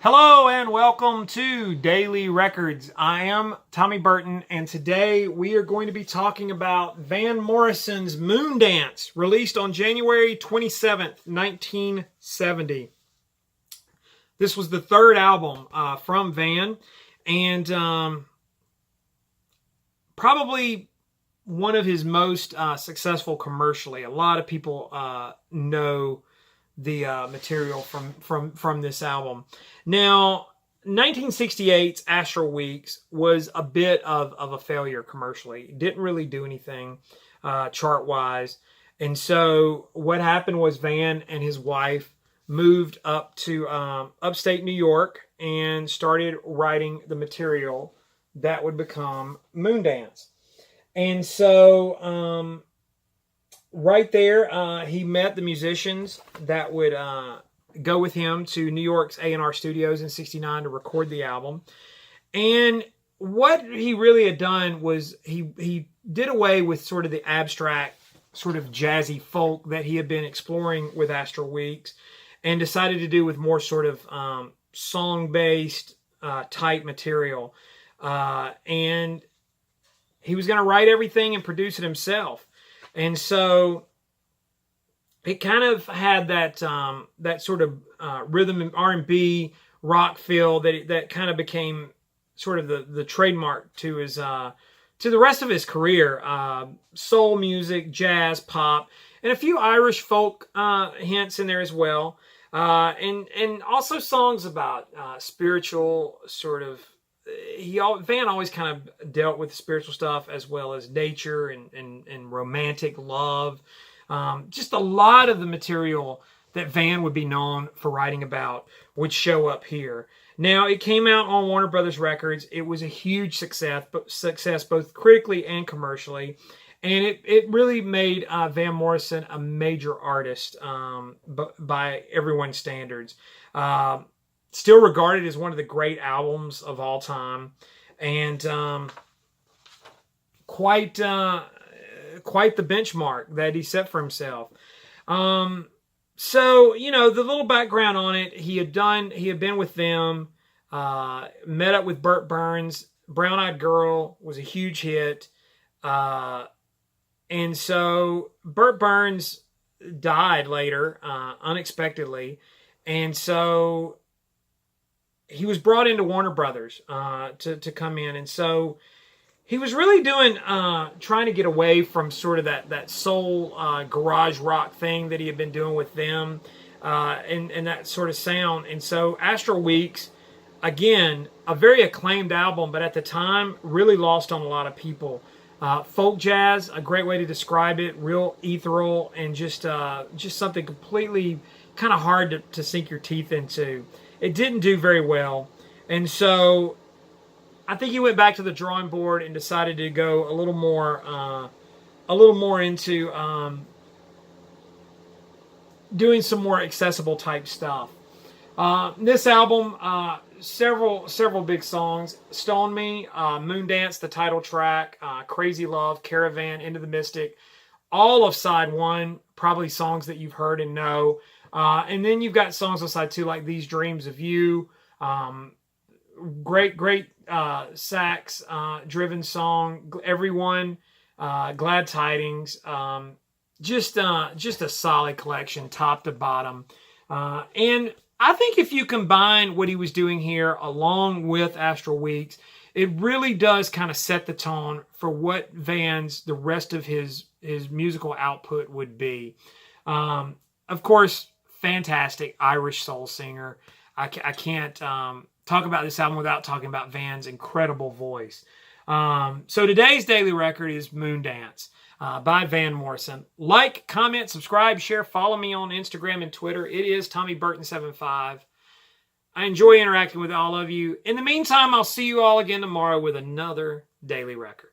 Hello and welcome to Daily Records. I am Tommy Burton, and today we are going to be talking about Van Morrison's Moondance, released on January 27th, 1970. This was the third album from Van, and probably one of his most successful commercially. A lot of people know the material from this album. Now, 1968's Astral Weeks was a bit of a failure commercially. It didn't really do anything chart-wise. And so what happened was Van and his wife moved up to upstate New York and started writing the material that would become Moondance. And so right there, he met the musicians that would go with him to New York's A&R Studios in '69 to record the album. And what he really had done was he did away with sort of the abstract, sort of jazzy folk that he had been exploring with Astral Weeks, and decided to do with more sort of song-based type material. And he was going to write everything and produce it himself. And so it kind of had that sort of rhythm and R&B rock feel that kind of became sort of the trademark to his to the rest of his career. Soul music, jazz, pop, and a few Irish folk hints in there as well. And also songs about spiritual sort of. Van always kind of dealt with spiritual stuff as well as nature and romantic love. Just a lot of the material that Van would be known for writing about would show up here. Now, it came out on Warner Brothers Records. It was a huge success both critically and commercially. And it really made Van Morrison a major artist by everyone's standards. Still regarded as one of the great albums of all time, and quite the benchmark that he set for himself. So, you know, the little background on it, he had been with them, met up with Burt Burns. Brown Eyed Girl was a huge hit. And so Burt Burns died later, unexpectedly. And so he was brought into Warner Brothers to come in. And so he was really doing, trying to get away from sort of that soul garage rock thing that he had been doing with them and that sort of sound. And so Astral Weeks, again, a very acclaimed album, but at the time really lost on a lot of people. Folk jazz, a great way to describe it, real ethereal and just something completely kind of hard to sink your teeth into. It didn't do very well, and so I think he went back to the drawing board and decided to go a little more into doing some more accessible type stuff. This album, several big songs: "Stone Me," "Moondance," the title track, "Crazy Love," "Caravan," "Into the Mystic," all of side one, probably songs that you've heard and know. And then you've got songs on side two like "These Dreams of You," great sax driven song, "Everyone," "Glad Tidings," just a solid collection, top to bottom. And I think if you combine what he was doing here along with Astral Weeks, it really does kind of set the tone for what the rest of his musical output would be. Of course, fantastic Irish soul singer. I can't talk about this album without talking about Van's incredible voice. So today's Daily Record is Moondance by Van Morrison. Like, comment, subscribe, share, follow me on Instagram and Twitter. It is TommyBurton75. I enjoy interacting with all of you. In the meantime, I'll see you all again tomorrow with another Daily Record.